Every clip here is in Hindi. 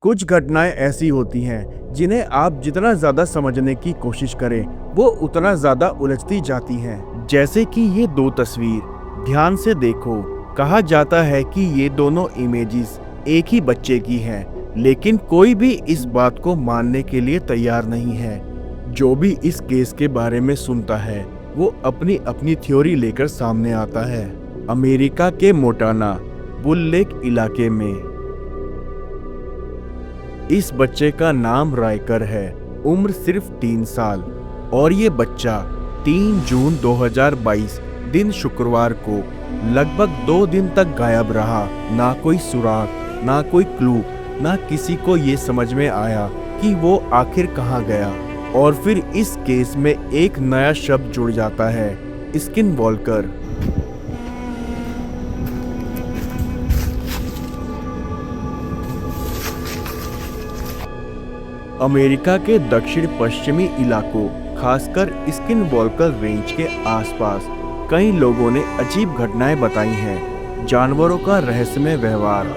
कुछ घटनाएं ऐसी होती हैं जिन्हें आप जितना ज्यादा समझने की कोशिश करें वो उतना ज्यादा उलझती जाती हैं। जैसे कि ये दो तस्वीर ध्यान से देखो। कहा जाता है कि ये दोनों इमेजेस एक ही बच्चे की हैं, लेकिन कोई भी इस बात को मानने के लिए तैयार नहीं है। जो भी इस केस के बारे में सुनता है वो अपनी अपनी थ्योरी लेकर सामने आता है। अमेरिका के मोंटाना बुल लेक इलाके में इस बच्चे का नाम राइकर है। उम्र सिर्फ 3 साल और ये बच्चा 3 जून 2022 दिन शुक्रवार को लगभग 2 दिन तक गायब रहा। ना कोई सुराग, ना कोई क्लू, ना किसी को ये समझ में आया कि वो आखिर कहाँ गया। और फिर इस केस में एक नया शब्द जुड़ जाता है, स्किनवॉल्कर। अमेरिका के दक्षिण पश्चिमी इलाकों, खासकर स्किनवॉल्कर रेंज के आसपास कई लोगों ने अजीब घटनाएं बताई हैं। जानवरों का रहस्यमय व्यवहार,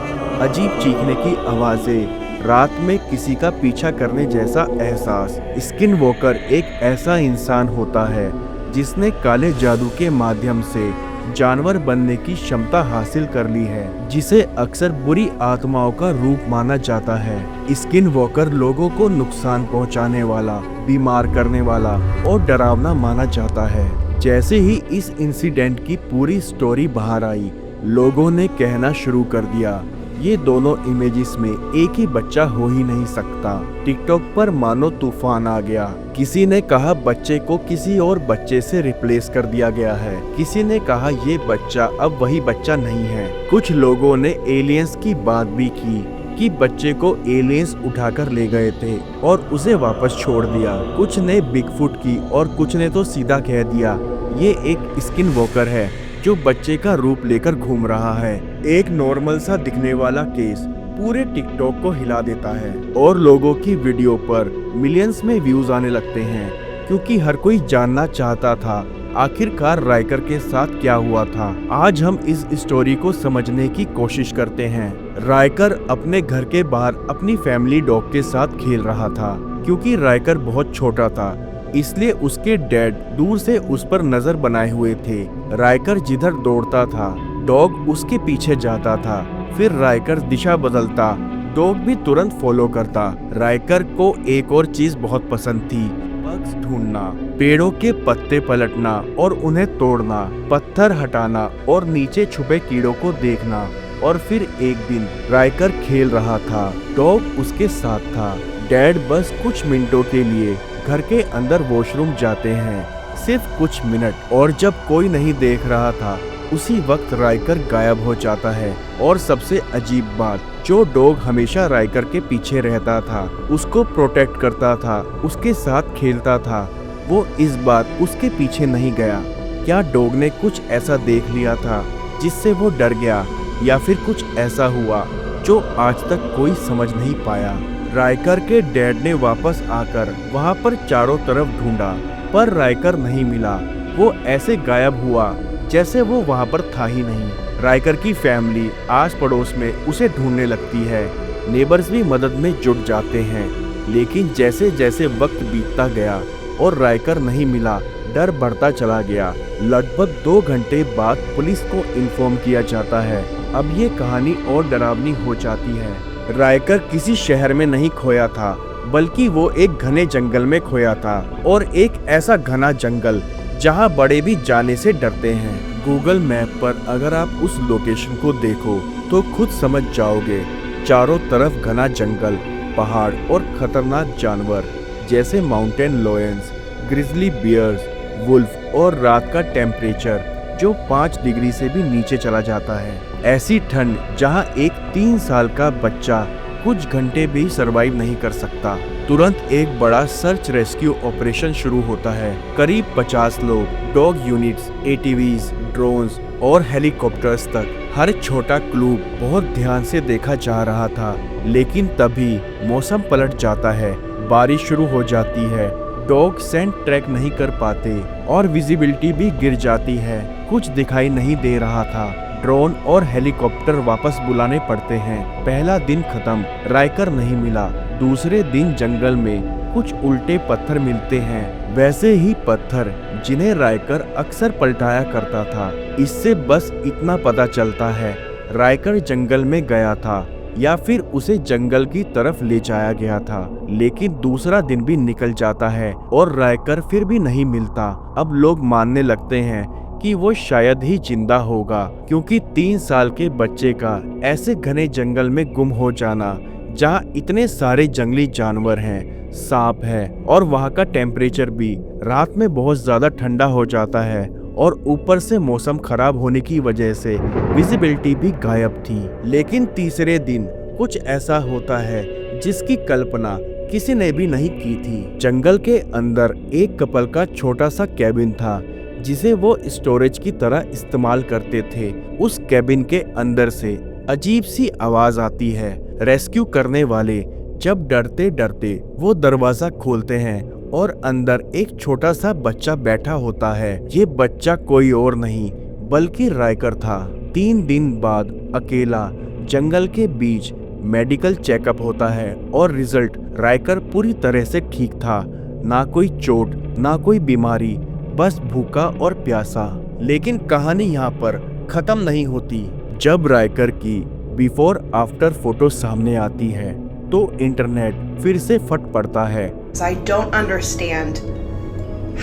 अजीब चीखने की आवाजें, रात में किसी का पीछा करने जैसा एहसास। स्किनवॉल्कर एक ऐसा इंसान होता है जिसने काले जादू के माध्यम से जानवर बनने की क्षमता हासिल कर ली है, जिसे अक्सर बुरी आत्माओं का रूप माना जाता है। स्किनवॉल्कर लोगों को नुकसान पहुंचाने वाला, बीमार करने वाला और डरावना माना जाता है। जैसे ही इस इंसिडेंट की पूरी स्टोरी बाहर आई, लोगों ने कहना शुरू कर दिया, ये दोनों इमेजेस में एक ही बच्चा हो ही नहीं सकता। टिकटॉक पर मानो तूफान आ गया। किसी ने कहा बच्चे को किसी और बच्चे से रिप्लेस कर दिया गया है। किसी ने कहा ये बच्चा अब वही बच्चा नहीं है। कुछ लोगों ने एलियंस की बात भी की कि बच्चे को एलियंस उठाकर ले गए थे और उसे वापस छोड़ दिया। कुछ ने बिगफुट की और कुछ ने तो सीधा कह दिया ये एक स्किनवॉल्कर है जो बच्चे का रूप लेकर घूम रहा है। एक नॉर्मल सा दिखने वाला केस पूरे टिकटॉक को हिला देता है और लोगों की वीडियो पर मिलियंस में व्यूज आने लगते हैं, क्योंकि हर कोई जानना चाहता था आखिरकार राइकर के साथ क्या हुआ था। आज हम इस स्टोरी को समझने की कोशिश करते हैं। राइकर अपने घर के बाहर अपनी फैमिली डॉग के साथ खेल रहा था। क्योंकि राइकर बहुत छोटा था, इसलिए उसके डैड दूर से उस पर नजर बनाए हुए थे। राइकर जिधर दौड़ता था, डॉग उसके पीछे जाता था। फिर राइकर दिशा बदलता, डॉग भी तुरंत फॉलो करता। राइकर को एक और चीज बहुत पसंद थी, बग्स ढूंढना, पेड़ों के पत्ते पलटना और उन्हें तोड़ना, पत्थर हटाना और नीचे छुपे कीड़ों को देखना। और फिर एक दिन राइकर खेल रहा था, डॉग उसके साथ था। डैड बस कुछ मिनटों के लिए घर के अंदर वॉशरूम जाते हैं, सिर्फ कुछ मिनट, और जब कोई नहीं देख रहा था उसी वक्त राइकर गायब हो जाता है। और सबसे अजीब बात, जो डॉग हमेशा राइकर के पीछे रहता था, उसको प्रोटेक्ट करता था, उसके साथ खेलता था, वो इस बार उसके पीछे नहीं गया। क्या डॉग ने कुछ ऐसा देख लिया था जिससे वो डर गया, या फिर कुछ ऐसा हुआ जो आज तक कोई समझ नहीं पाया। राइकर के डैड ने वापस आकर वहां पर चारों तरफ ढूंढा, पर राइकर नहीं मिला। वो ऐसे गायब हुआ जैसे वो वहां पर था ही नहीं। राइकर की फैमिली आस पड़ोस में उसे ढूंढने लगती है। नेबर्स भी मदद में जुट जाते हैं। लेकिन जैसे जैसे वक्त बीतता गया और राइकर नहीं मिला, डर बढ़ता चला गया। लगभग 2 घंटे बाद पुलिस को इन्फॉर्म किया जाता है। अब ये कहानी और डरावनी हो जाती है। राइकर किसी शहर में नहीं खोया था, बल्कि वो एक घने जंगल में खोया था। और एक ऐसा घना जंगल जहां बड़े भी जाने से डरते हैं। गूगल मैप पर अगर आप उस लोकेशन को देखो तो खुद समझ जाओगे। चारों तरफ घना जंगल, पहाड़ और खतरनाक जानवर जैसे mountain lions, grizzly bears, wolf, और रात का टेम्परेचर जो 5 डिग्री से भी नीचे चला जाता है। ऐसी ठंड जहां एक 3 साल का बच्चा कुछ घंटे भी सरवाइव नहीं कर सकता। तुरंत एक बड़ा सर्च रेस्क्यू ऑपरेशन शुरू होता है। करीब 50 लोग, डॉग यूनिट्स, एटीवीज, ड्रोन्स और हेलीकॉप्टर्स तक, हर छोटा क्लू बहुत ध्यान से देखा जा रहा था। लेकिन तभी मौसम पलट जाता है, बारिश शुरू हो जाती है, डॉग सेंट ट्रैक नहीं कर पाते और विजिबिलिटी भी गिर जाती है। कुछ दिखाई नहीं दे रहा था। ड्रोन और हेलीकॉप्टर वापस बुलाने पड़ते हैं। पहला दिन खत्म, राइकर नहीं मिला। दूसरे दिन जंगल में कुछ उल्टे पत्थर मिलते हैं, वैसे ही पत्थर जिन्हें राइकर अक्सर पलटाया करता था। इससे बस इतना पता चलता है राइकर जंगल में गया था या फिर उसे जंगल की तरफ ले जाया गया था। लेकिन दूसरा दिन भी निकल जाता है और राइकर फिर भी नहीं मिलता। अब लोग मानने लगते हैं कि वो शायद ही जिंदा होगा, क्योंकि 3 साल के बच्चे का ऐसे घने जंगल में गुम हो जाना, जहाँ इतने सारे जंगली जानवर हैं, सांप है और वहाँ का टेम्परेचर भी रात में बहुत ज्यादा ठंडा हो जाता है और ऊपर से मौसम खराब होने की वजह से विजिबिलिटी भी गायब थी। लेकिन तीसरे दिन कुछ ऐसा होता है जिसकी कल्पना किसी ने भी नहीं की थी। जंगल के अंदर एक कपल का छोटा सा कैबिन था जिसे वो स्टोरेज की तरह इस्तेमाल करते थे। उस कैबिन के अंदर से अजीब सी आवाज आती है। रेस्क्यू करने वाले जब डरते डरते वो दरवाजा खोलते हैं और अंदर एक छोटा सा बच्चा बैठा होता है। ये बच्चा कोई और नहीं बल्कि राइकर था। 3 दिन बाद अकेला जंगल के बीच मेडिकल चेकअप होता है और रिजल्ट राइकर पूरी तरह से ठीक था। ना कोई चोट, ना कोई बीमारी, बस भूखा और प्यासा। लेकिन कहानी यहाँ पर खत्म नहीं होती। जब राइकर की बिफोर आफ्टर फोटो सामने आती है तो इंटरनेट फिर से फट पड़ता है। I don't understand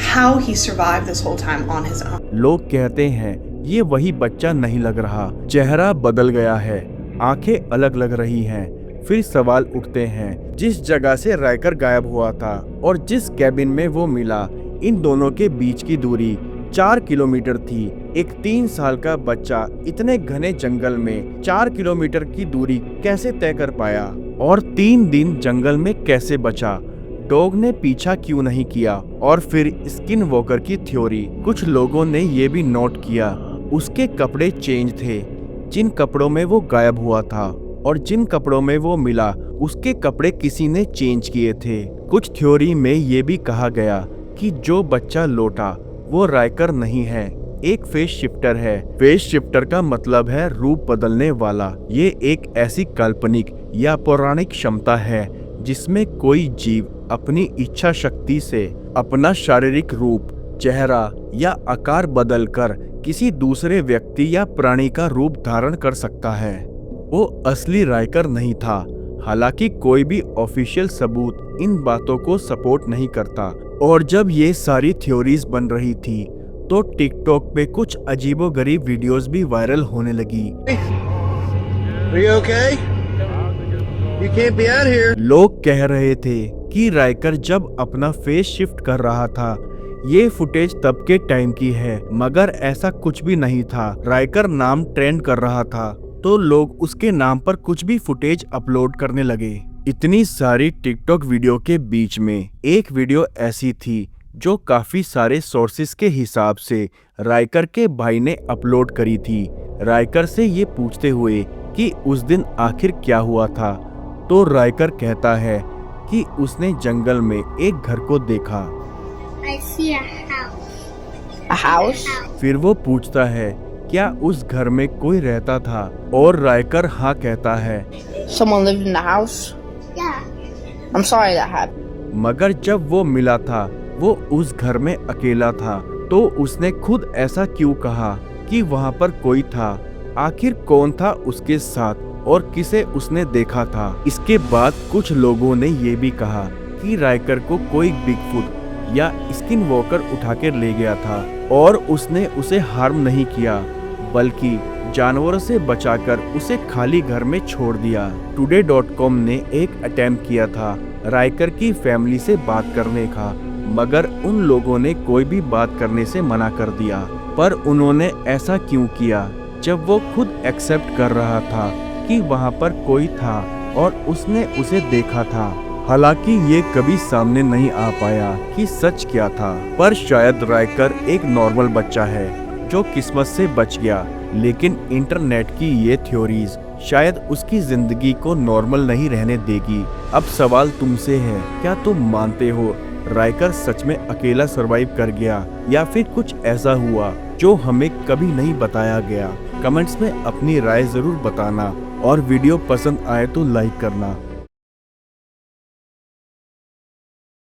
how he survived this whole time on his own. लोग कहते हैं ये वही बच्चा नहीं लग रहा, चेहरा बदल गया है, आंखें अलग लग रही हैं। फिर सवाल उठते हैं, जिस जगह से राइकर गायब हुआ था और जिस कैबिन में वो मिला, इन दोनों के बीच की दूरी 4 किलोमीटर थी। एक 3 साल का बच्चा इतने घने जंगल में 4 किलोमीटर की दूरी कैसे तय कर पाया और 3 दिन जंगल में कैसे बचा? डॉग ने पीछा क्यों नहीं किया? और फिर स्किन वॉकर की थ्योरी। कुछ लोगों ने ये भी नोट किया, उसके कपड़े चेंज थे। जिन कपड़ों में वो गायब हुआ था और जिन कपड़ों में वो मिला, उसके कपड़े किसी ने चेंज किए थे। कुछ थ्योरी में ये भी कहा गया कि जो बच्चा लौटा वो राइकर नहीं है, एक फेस शिफ्टर है। फेस शिफ्टर का मतलब है रूप बदलने वाला। ये एक ऐसी काल्पनिक या पौराणिक क्षमता है जिसमें कोई जीव अपनी इच्छा शक्ति से अपना शारीरिक रूप, चेहरा या आकार बदलकर किसी दूसरे व्यक्ति या प्राणी का रूप धारण कर सकता है। वो असली राइकर नहीं था। हालांकि कोई भी ऑफिशियल सबूत इन बातों को सपोर्ट नहीं करता। और जब ये सारी थ्योरीज बन रही थी तो टिकटॉक पे कुछ अजीबोगरीब वीडियोस भी वायरल होने लगी। लोग कह रहे थे कि राइकर जब अपना फेस शिफ्ट कर रहा था, ये फुटेज तब के टाइम की है, मगर ऐसा कुछ भी नहीं था। राइकर नाम ट्रेंड कर रहा था तो लोग उसके नाम पर कुछ भी फुटेज अपलोड करने लगे। इतनी सारी टिकटॉक वीडियो के बीच में एक वीडियो ऐसी थी जो काफी सारे सोर्सेस के हिसाब से राइकर के भाई ने अपलोड करी थी, राइकर से ये पूछते हुए कि उस दिन आखिर क्या हुआ था। तो राइकर कहता है कि उसने जंगल में एक घर को देखा। I see a house. A house? फिर वो पूछता है क्या उस घर में कोई रहता था, और राइकर हाँ कहता है। Someone lived in the house? Yeah. I'm sorry that happened. मगर जब वो मिला था वो उस घर में अकेला था। तो उसने खुद ऐसा क्यों कहा कि वहाँ पर कोई था? आखिर कौन था उसके साथ और किसे उसने देखा था? इसके बाद कुछ लोगों ने ये भी कहा कि राइकर को कोई बिगफुट या स्किन वॉकर उठा कर ले गया था और उसने उसे हार्म नहीं किया, बल्कि जानवरों से बचाकर उसे खाली घर में छोड़ दिया। Today.com ने एक अटेम्प्ट किया था राइकर की फैमिली से बात करने का, मगर उन लोगों ने कोई भी बात करने से मना कर दिया। पर उन्होंने ऐसा क्यों किया जब वो खुद एक्सेप्ट कर रहा था कि वहाँ पर कोई था और उसने उसे देखा था? हालांकि ये कभी सामने नहीं आ पाया कि सच क्या था। पर शायद राइकर एक नॉर्मल बच्चा है जो किस्मत से बच गया। लेकिन इंटरनेट की ये थ्योरीज शायद उसकी जिंदगी को नॉर्मल नहीं रहने देगी। अब सवाल तुमसे है, क्या तुम मानते हो राइकर सच में अकेला सरवाइव कर गया या फिर कुछ ऐसा हुआ जो हमें कभी नहीं बताया गया। कमेंट्स में अपनी राय जरूर बताना और वीडियो पसंद आए तो लाइक करना।